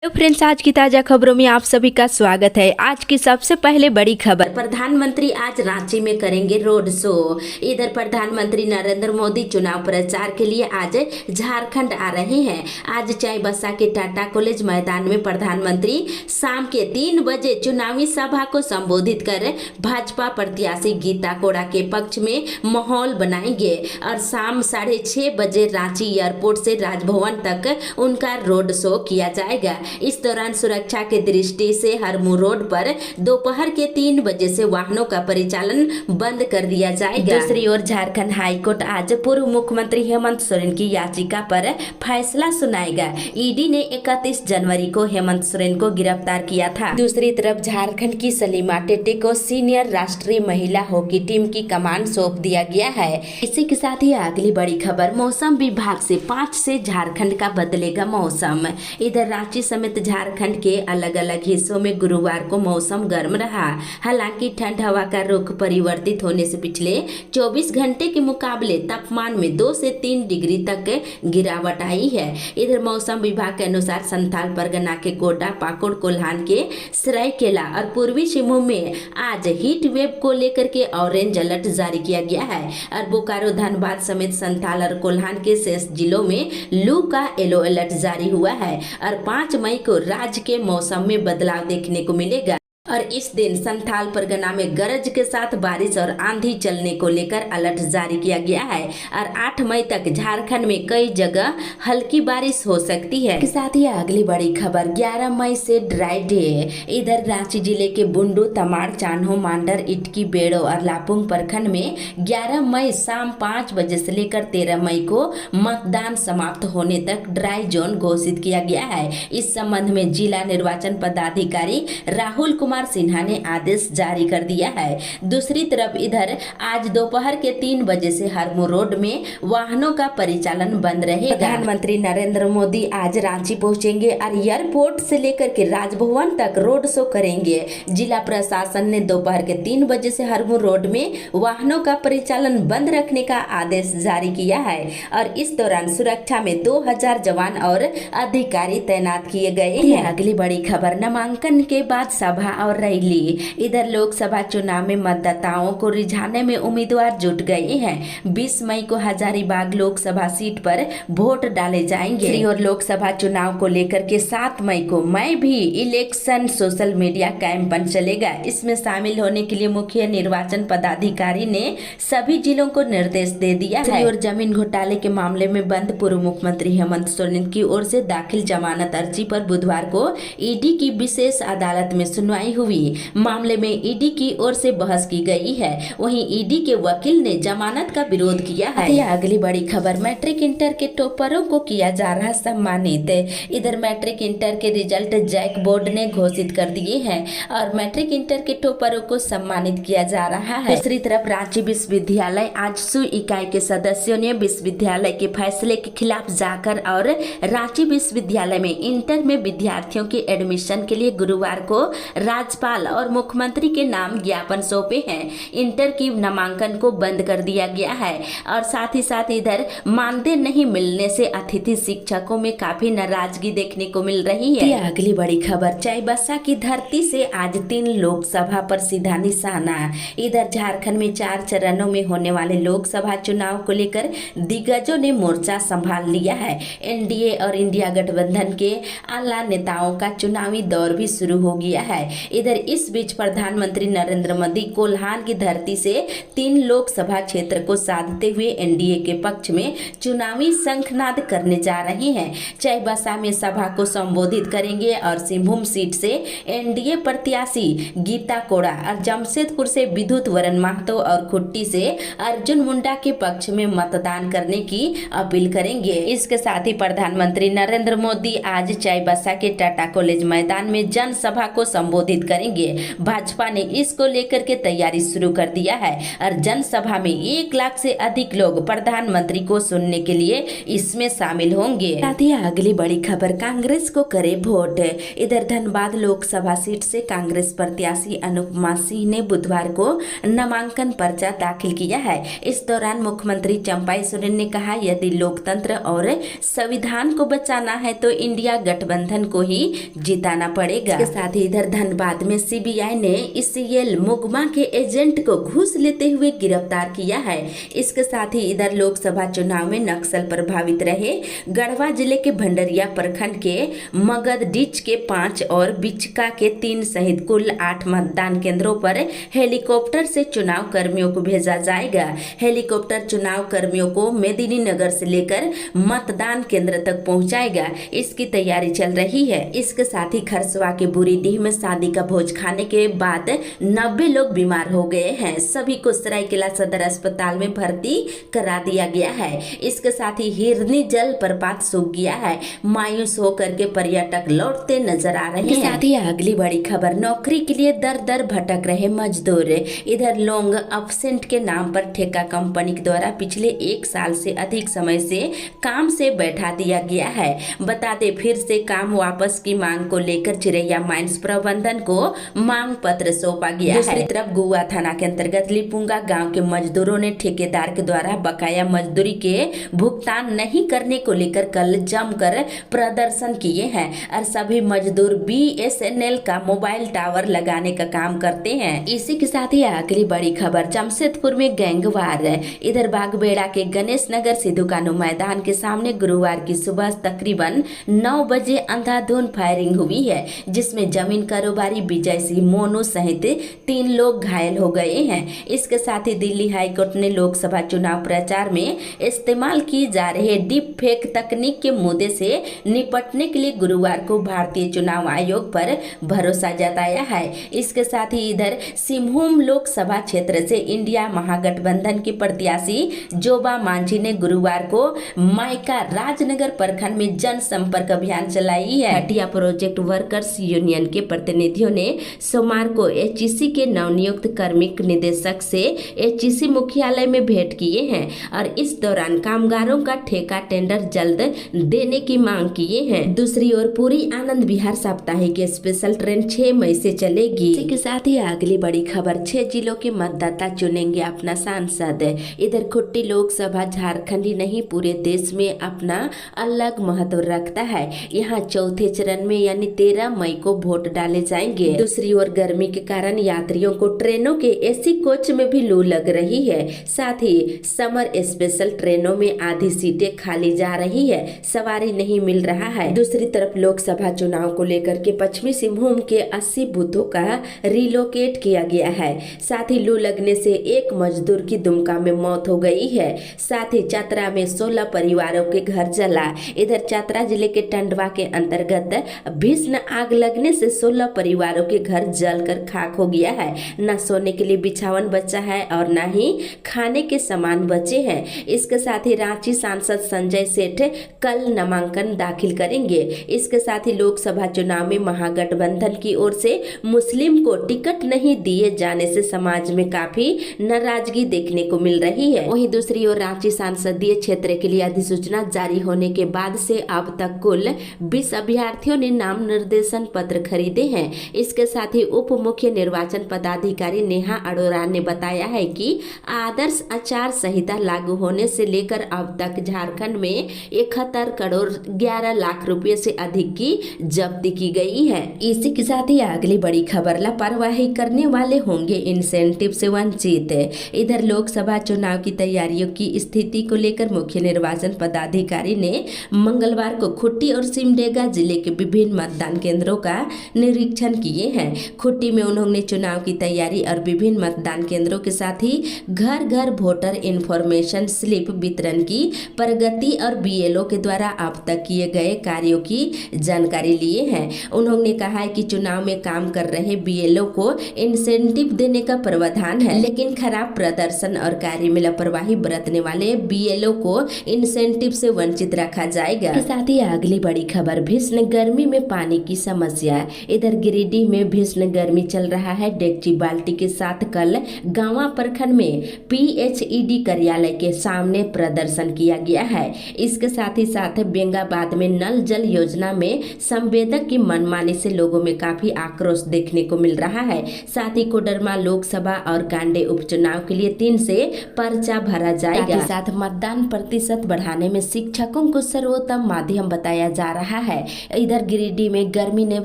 तो फ्रेंड्स, आज की ताजा खबरों में आप सभी का स्वागत है। आज की सबसे पहले बड़ी खबर, प्रधानमंत्री आज रांची में करेंगे रोड शो। इधर प्रधानमंत्री नरेंद्र मोदी चुनाव प्रचार के लिए आज झारखंड आ रहे हैं। आज चाईबासा के टाटा कॉलेज मैदान में प्रधानमंत्री शाम के 3 बजे चुनावी सभा को संबोधित कर भाजपा प्रत्याशी गीता कोड़ा के पक्ष में माहौल बनाएंगे और शाम 6:30 बजे रांची एयरपोर्ट से राजभवन तक उनका रोड शो किया जाएगा। इस दौरान सुरक्षा की दृष्टि से हरमू रोड पर दोपहर के 3 बजे से वाहनों का परिचालन बंद कर दिया जाएगा। दूसरी ओर झारखंड हाईकोर्ट आज पूर्व मुख्यमंत्री हेमंत सोरेन की याचिका पर फैसला सुनाएगा। ईडी ने 31 जनवरी को हेमंत सोरेन को गिरफ्तार किया था। दूसरी तरफ झारखंड की सलीमा टेटे को सीनियर राष्ट्रीय महिला हॉकी टीम की कमान सौंप दिया गया है। इसी के साथ ही अगली बड़ी खबर, मौसम विभाग से 5 से झारखंड का बदलेगा मौसम। इधर रांची समेत झारखंड के अलग अलग हिस्सों में गुरुवार को मौसम गर्म रहा। हालांकि ठंड हवा का रुख परिवर्तित होने से पिछले 24 घंटे के मुकाबले तापमान में 2 से 3 डिग्री तक गिरावट आई है। इधर मौसम विभाग के अनुसार संथाल परगना के गोड्डा, पाकुड़, कोल्हान के सरायकेला और पूर्वी सिंहभूम में आज हीट वेव को लेकर के ऑरेंज अलर्ट जारी किया गया है और बोकारो, धनबाद समेत संथाल और कोल्हान के शेष जिलों में लू का येलो अलर्ट जारी हुआ है और 5 मई को राज्य के मौसम में बदलाव देखने को मिलेगा और इस दिन संथाल परगना में गरज के साथ बारिश और आंधी चलने को लेकर अलर्ट जारी किया गया है और 8 मई तक झारखंड में कई जगह हल्की बारिश हो सकती है। के साथ ही अगली बड़ी खबर, 11 मई से ड्राई डे। इधर रांची जिले के बुंडू, तमाड़, चान्हो, मांडर, इटकी, बेड़ो और लापुंग प्रखंड में 11 मई शाम 5 बजे से लेकर 13 मई को मतदान समाप्त होने तक ड्राई जोन घोषित किया गया है। इस संबंध में जिला निर्वाचन पदाधिकारी राहुल कुमार सिन्हा ने आदेश जारी कर दिया है। दूसरी तरफ इधर आज दोपहर के 3 बजे से हरमू रोड में वाहनों का परिचालन बंद रहेगा। प्रधानमंत्री नरेंद्र मोदी आज रांची पहुंचेंगे और एयरपोर्ट से लेकर के राजभवन तक रोड शो करेंगे। जिला प्रशासन ने दोपहर के 3 बजे से हरमू रोड में वाहनों का परिचालन बंद रखने का आदेश जारी किया है और इस दौरान सुरक्षा में 2000 जवान और अधिकारी तैनात किए गए हैं। अगली बड़ी खबर, नामांकन के बाद सभा और रैली। इधर लोकसभा चुनाव में मतदाताओं को रिझाने में उम्मीदवार जुट गए हैं। 20 मई को हजारीबाग लोकसभा सीट पर वोट डाले जाएंगे और लोकसभा चुनाव को लेकर के 7 मई को मैं भी इलेक्शन सोशल मीडिया कैंपेन चलेगा। इसमें शामिल होने के लिए मुख्य निर्वाचन पदाधिकारी ने सभी जिलों को निर्देश दे दिया है। और जमीन घोटाले के मामले में बंद पूर्व मुख्यमंत्री हेमंत सोरेन की ओर से दाखिल जमानत अर्जी पर बुधवार को ईडी की विशेष अदालत में सुनवाई हुई। मामले में ईडी की ओर से बहस की गई है, वहीं ईडी के वकील ने जमानत का विरोध किया है। अगली बड़ी खबर, मैट्रिक इंटर के टॉपरों को किया जा रहा सम्मानित। इधर मैट्रिक इंटर के रिजल्ट जैक बोर्ड ने घोषित कर दिए हैं और मैट्रिक इंटर के टॉपरों को सम्मानित किया जा रहा है। दूसरी तरफ रांची विश्वविद्यालय आजसू इकाई के सदस्यों ने विश्वविद्यालय के फैसले के खिलाफ जाकर और रांची विश्वविद्यालय में इंटर में विद्यार्थियों के एडमिशन के लिए गुरुवार को राज्यपाल और मुख्यमंत्री के नाम ज्ञापन सौंपे हैं। इंटर की नामांकन को बंद कर दिया गया है और साथ ही साथ इधर मानदेय नहीं मिलने से अतिथि शिक्षकों में काफी नाराजगी देखने को मिल रही है। अगली बड़ी खबर, चाईबासा की धरती से आज 3 लोकसभा पर सीधा निशाना। इधर झारखंड में 4 चरणों में होने वाले लोकसभा चुनाव को लेकर दिग्गजों ने मोर्चा संभाल लिया है। एनडीए और इंडिया गठबंधन के आला नेताओं का चुनावी दौर भी शुरू हो गया है। इधर इस बीच प्रधानमंत्री नरेंद्र मोदी कोल्हान की धरती से 3 लोकसभा क्षेत्र को साधते हुए एनडीए के पक्ष में चुनावी शंखनाद करने जा रहे हैं। चाईबासा में सभा को संबोधित करेंगे और सिंहभूम सीट से एनडीए प्रत्याशी गीता कोड़ा और जमशेदपुर से विद्युत वरण महतो और खुट्टी से अर्जुन मुंडा के पक्ष में मतदान करने की अपील करेंगे। इसके साथ ही प्रधानमंत्री नरेंद्र मोदी आज चाईबासा के टाटा कॉलेज मैदान में जनसभा को संबोधित संबोधित करेंगे। भाजपा ने इसको लेकर के तैयारी शुरू कर दिया है और जनसभा में 1 लाख से अधिक लोग प्रधानमंत्री को सुनने के लिए इसमें शामिल होंगे। साथ ही अगली बड़ी खबर, कांग्रेस को करे वोट। इधर धनबाद लोकसभा सीट से कांग्रेस प्रत्याशी अनुपमा सिंह ने बुधवार को नामांकन पर्चा दाखिल किया है। इस दौरान मुख्यमंत्री चंपाई सोरेन ने कहा, यदि लोकतंत्र और संविधान को बचाना है तो इंडिया गठबंधन को ही जिताना पड़ेगा। इसके साथ ही इधर धनबाद में सीबीआई ने ईसीएल मुगमा के एजेंट को घूस लेते हुए गिरफ्तार किया है। इसके साथ ही इधर लोकसभा चुनाव में नक्सल प्रभावित रहे गढ़वा जिले के भंडरिया प्रखंड के मगधडीह के 5 और बिचका के 3 सहित कुल 8 मतदान केंद्रों पर हेलीकॉप्टर से चुनाव कर्मियों को भेजा जाएगा। हेलीकॉप्टर चुनाव कर्मियों को मेदिनीनगर से लेकर मतदान केंद्र तक पहुंचाएगा। इसकी तैयारी चल रही है। इसके साथ ही खरसवा के बुरीडीह में शादी का भोज खाने के बाद 90 लोग बीमार हो गए हैं। सभी को सरायकेला सदर अस्पताल में भर्ती करा दिया गया है। इसके साथ ही हिरनी जल प्रपात सूख गया है। मायूस होकर के पर्यटक लौटते नजर आ रहे हैं। साथ ही अगली बड़ी खबर, नौकरी के लिए दर दर भटक रहे मजदूर। इधर लॉन्ग अब्सेंट के नाम पर ठेका कंपनी के द्वारा पिछले 1 साल से अधिक समय से काम से बैठा दिया गया है। बता दें, फिर से काम वापस की मांग को लेकर चिरैया माइंस प्रबंधन को मांग पत्र सौंपा गया है। दूसरी तरफ गुआ थाना के अंतर्गत लिपुंगा गांव के मजदूरों ने ठेकेदार के द्वारा बकाया मजदूरी के भुगतान नहीं करने को लेकर कल जमकर प्रदर्शन किए हैं और सभी मजदूर बीएसएनएल का मोबाइल टावर लगाने का काम करते हैं। इसी के साथ ही अगली बड़ी खबर, जमशेदपुर में गैंगवार। इधर बागबेड़ा के गणेश नगर सिद्धू कानू मैदान के सामने गुरुवार की सुबह तकरीबन 9 बजे अंधाधुंध फायरिंग हुई है, जिसमें जमीन कारोबारी विजय सिंह मोनू सहित 3 लोग घायल हो गए हैं। इसके साथ ही दिल्ली हाईकोर्ट ने लोकसभा चुनाव प्रचार में इस्तेमाल की जा रहे डीप फेक तकनीक के मुद्दे से निपटने के लिए गुरुवार को भारतीय चुनाव आयोग पर भरोसा जताया है। इसके साथ ही इधर सिंहभूम लोकसभा क्षेत्र से इंडिया महागठबंधन की प्रत्याशी जोबा मांझी ने गुरुवार को मायका राजनगर प्रखंड में जनसंपर्क अभियान चलाई है। हटिया प्रोजेक्ट वर्कर्स यूनियन के प्रतिनिधियों ने सोमवार को एचईसी के नवनियुक्त कार्मिक निदेशक से एचईसी मुख्यालय में भेंट किए हैं और इस दौरान कामगारों का ठेका टेंडर जल्द देने की मांग किए हैं। दूसरी ओर पूरी आनंद विहार साप्ताहिक स्पेशल ट्रेन 6 मई से चलेगी। इसी के साथ ही अगली बड़ी खबर, 6 जिलों के मतदाता चुनेंगे अपना सांसद। इधर खुट्टी लोकसभा झारखंड ही नहीं पूरे देश में अपना अलग महत्व रखता है। यहाँ चौथे चरण में यानी 13 मई को वोट डाले जाएंगे। दूसरी ओर गर्मी के कारण यात्रियों को ट्रेनों के एसी कोच में भी लू लग रही है। साथ ही समर स्पेशल ट्रेनों में आधी सीटें खाली जा रही है, सवारी नहीं मिल रहा है। दूसरी तरफ लोकसभा चुनाव को लेकर के पश्चिमी सिंहभूम के 80 बूथों का रिलोकेट किया गया है। साथ ही लू लगने से एक मजदूर की दुमका में मौत हो गई है। साथ ही चतरा में 16 परिवारों के घर जला। इधर चतरा जिले के टंडवा के अंतर्गत भीषण आग लगने से 16 परिवारों के घर जलकर खाक हो गया है। न सोने के लिए बिछावन बचा है और न ही खाने के सामान बचे हैं। इसके साथ ही रांची सांसद संजय सेठ कल नामांकन दाखिल करेंगे। इसके साथ ही लोकसभा चुनाव में महागठबंधन की ओर से मुस्लिम को टिकट नहीं दिए जाने से समाज में काफी नाराजगी देखने को मिल रही है। वहीं दूसरी ओर रांची संसदीय क्षेत्र के लिए अधिसूचना जारी होने के बाद से अब तक कुल 20 अभ्यर्थियों ने नाम निर्देशन पत्र खरीदे हैं। इसके साथ ही उप मुख्य निर्वाचन पदाधिकारी नेहा अरोरा ने बताया है कि आदर्श आचार संहिता लागू होने से लेकर अब तक झारखंड में 71 करोड़ 11 लाख रुपए से अधिक की जब्ती की गई है। इसी के साथ ही अगली बड़ी खबर, लापरवाही करने वाले होंगे इंसेंटिव से वंचित। इधर लोकसभा चुनाव की तैयारियों की स्थिति को लेकर मुख्य निर्वाचन पदाधिकारी ने मंगलवार को खुट्टी और सिमडेगा जिले के विभिन्न मतदान केंद्रों का निरीक्षण किए हैं। खुट्टी में उन्होंने चुनाव की तैयारी और विभिन्न मतदान केंद्रों के साथ ही घर घर वोटर इंफॉर्मेशन स्लिप वितरण की प्रगति और बीएलओ के द्वारा अब तक किए गए कार्यों की जानकारी लिए हैं। उन्होंने कहा है कि चुनाव में काम कर रहे बीएलओ को इंसेंटिव देने का प्रावधान है, लेकिन खराब प्रदर्शन और कार्य में लापरवाही बरतने वाले बीएलओ को इंसेंटिव से वंचित रखा जाएगा। साथ ही अगली बड़ी खबर, भीषण गर्मी में पानी की समस्या। इधर गिरिडीह गिरिडीह में भीषण गर्मी चल रहा है। डेक्ची बाल्टी के साथ कल गांवा प्रखंड में PHED कार्यालय के सामने प्रदर्शन किया गया है। इसके साथ ही साथ बेंगाबाद में नल जल योजना में संवेदक की मनमानी से लोगों में काफी आक्रोश देखने को मिल रहा है। साथ ही कोडरमा लोकसभा और गांडे उपचुनाव के लिए 3 से पर्चा भरा जाएगा। साथ मतदान प्रतिशत बढ़ाने में शिक्षकों को सर्वोत्तम माध्यम बताया जा रहा है। इधर गिरिडीह में गर्मी ने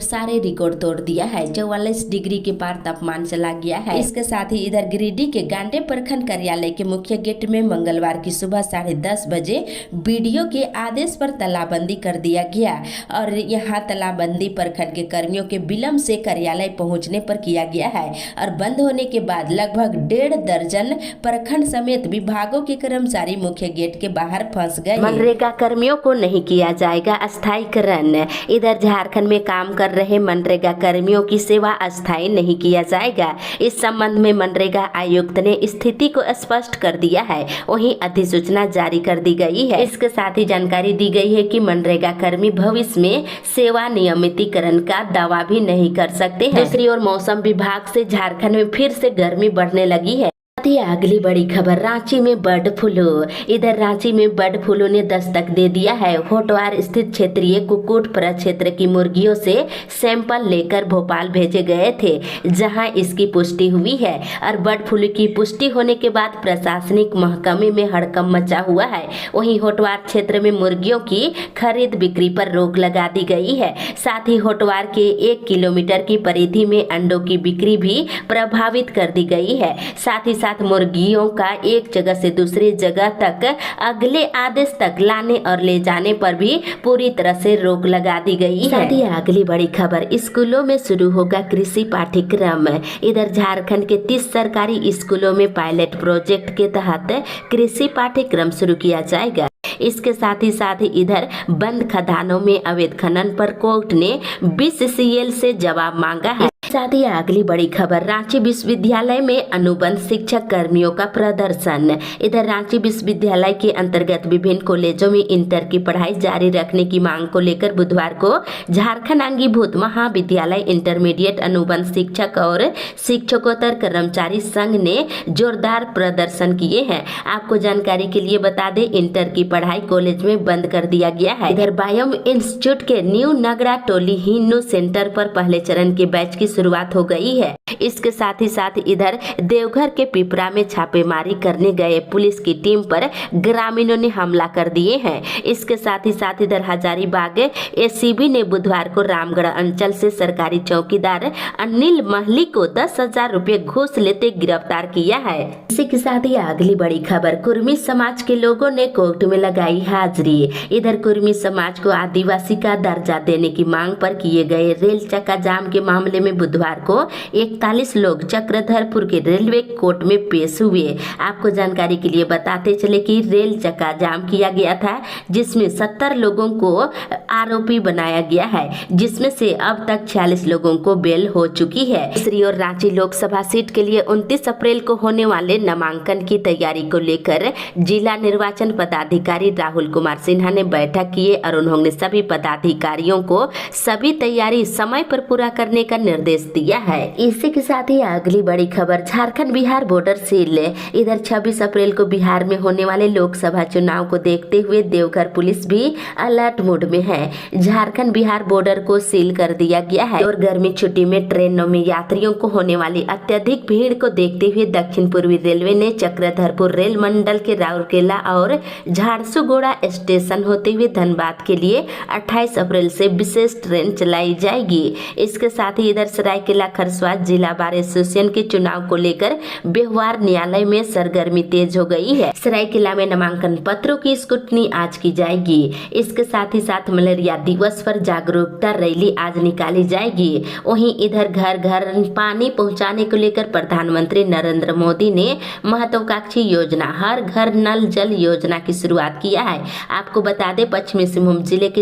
सारे रिकॉर्ड तोड़ दिया है। 44 डिग्री के पार तापमान चला गया है। इसके साथ ही इधर गिरिडीह के गांडे प्रखंड कार्यालय के मुख्य गेट में मंगलवार की सुबह 10:30 बजे BDO के आदेश पर तालाबंदी कर दिया गया और यहाँ तालाबंदी प्रखंड के कर्मियों के विलम्ब से कार्यालय पहुंचने पर किया गया है और बंद होने के बाद लगभग 1.5 दर्जन प्रखंड समेत विभागों के कर्मचारी मुख्य गेट के बाहर फंस गए। मनरेगा कर्मियों को नहीं किया जाएगा अस्थायीकरण। इधर झारखंड में काम कर रहे मनरेगा कर्मियों की सेवा अस्थायी नहीं किया जाएगा। इस संबंध में मनरेगा आयुक्त ने स्थिति को स्पष्ट कर दिया है। वहीं अधिसूचना जारी कर दी गई है। इसके साथ ही जानकारी दी गई है कि मनरेगा कर्मी भविष्य में सेवा नियमितीकरण का दावा भी नहीं कर सकते हैं। दूसरी ओर मौसम विभाग से झारखंड में फिर से गर्मी बढ़ने लगी है। अगली बड़ी खबर, रांची में बर्ड फ्लू। इधर रांची में बर्ड फ्लू ने दस्तक दे दिया है। होटवार स्थित क्षेत्रीय कुक्कुट प्रक्षेत्र की मुर्गियों से सैंपल लेकर भोपाल भेजे गए थे, जहां इसकी पुष्टि हुई है और बर्ड फ्लू की पुष्टि होने के बाद प्रशासनिक महकमे में हड़कंप मचा हुआ है। वहीं होटवार क्षेत्र में मुर्गियों की खरीद बिक्री पर रोक लगा दी गई है। साथ ही होटवार के 1 किलोमीटर की परिधि में अंडों की बिक्री भी प्रभावित कर दी गई है। साथ ही मुर्गियों का एक जगह से दूसरी जगह तक अगले आदेश तक लाने और ले जाने पर भी पूरी तरह से रोक लगा दी गई है। साथ ही अगली बड़ी खबर, स्कूलों में शुरू होगा कृषि पाठ्यक्रम। इधर झारखंड के 30 सरकारी स्कूलों में पायलट प्रोजेक्ट के तहत कृषि पाठ्यक्रम शुरू किया जाएगा। इसके साथ ही इधर बंद खदानों में अवैध खनन पर कोर्ट ने BCCL से जवाब मांगा है। साथ ही अगली बड़ी खबर, रांची विश्वविद्यालय में अनुबंध शिक्षक कर्मियों का प्रदर्शन। इधर रांची विश्वविद्यालय के अंतर्गत विभिन्न कॉलेजों में इंटर की पढ़ाई जारी रखने की मांग को लेकर बुधवार को झारखंड अंगीभूत महाविद्यालय इंटरमीडिएट अनुबंध शिक्षक और शिक्षकोत्तर कर्मचारी संघ ने जोरदार प्रदर्शन किए हैं। आपको जानकारी के लिए बता दें, इंटर की पढ़ाई कॉलेज में बंद कर दिया गया है। इधर बायोम इंस्टीट्यूट के न्यू नगरा टोली हिन्नू सेंटर पर पहले चरण के बैच की शुरुआत हो गई है। इसके साथ ही इधर देवघर के पिपरा में छापेमारी करने गए पुलिस की टीम पर ग्रामीणों ने हमला कर दिए हैं। इसके साथ ही इधर हजारीबाग ACB ने बुधवार को रामगढ़ अंचल से सरकारी चौकीदार अनिल महली को 10,000 रुपए घूस लेते गिरफ्तार किया है। इसी के साथ ही अगली बड़ी खबर, कुर्मी समाज के लोगों ने कोर्ट में लगाई हाजिरी। इधर कुर्मी समाज को आदिवासी का दर्जा देने की मांग पर किए गए रेल चक्का जाम के मामले में बुधवार को 41 लोग चक्रधरपुर के रेलवे कोर्ट में पेश हुए। आपको जानकारी के लिए बताते चले कि रेल चक्का जाम किया गया था, जिसमें 70 लोगों को आरोपी बनाया गया है, जिसमें से अब तक 46 लोगों को बेल हो चुकी है। दूसरी ओर रांची लोकसभा सीट के लिए 29 अप्रैल को होने वाले नामांकन की तैयारी को लेकर जिला निर्वाचन पदाधिकारी राहुल कुमार सिन्हा ने बैठक की और उन्होंने सभी पदाधिकारियों को सभी तैयारी समय पर पूरा करने का निर्देश दिया है। इसी के साथ ही अगली बड़ी खबर, झारखंड बिहार बॉर्डर सील। इधर 26 अप्रैल को बिहार में होने वाले लोकसभा चुनाव को देखते हुए देवघर पुलिस भी अलर्ट मोड में है। झारखंड बिहार बॉर्डर को सील कर दिया गया है और गर्मी छुट्टी में ट्रेनों में यात्रियों को होने वाली अत्यधिक भीड़ को देखते हुए दक्षिण पूर्वी रेलवे ने चक्रधरपुर रेल मंडल के राउरकेला और झारसुगुड़ा स्टेशन होते हुए धनबाद के लिए 28 अप्रैल से विशेष ट्रेन चलाई जाएगी। इसके साथ ही इधर सरायकेला खरसवां जिला बार एसोसिएशन के चुनाव को लेकर व्यवहार न्यायालय में सरगर्मी तेज हो गई है। सरायकेला में नामांकन पत्रों की स्क्रूटनी आज की जाएगी। इसके साथ ही मलेरिया दिवस पर जागरूकता रैली आज निकाली जाएगी। वहीं इधर घर घर पानी पहुंचाने को लेकर प्रधानमंत्री नरेंद्र मोदी ने महत्वाकांक्षी योजना हर घर नल जल योजना की शुरुआत किया है। आपको बता दें, पश्चिमी सिंहभूम जिले के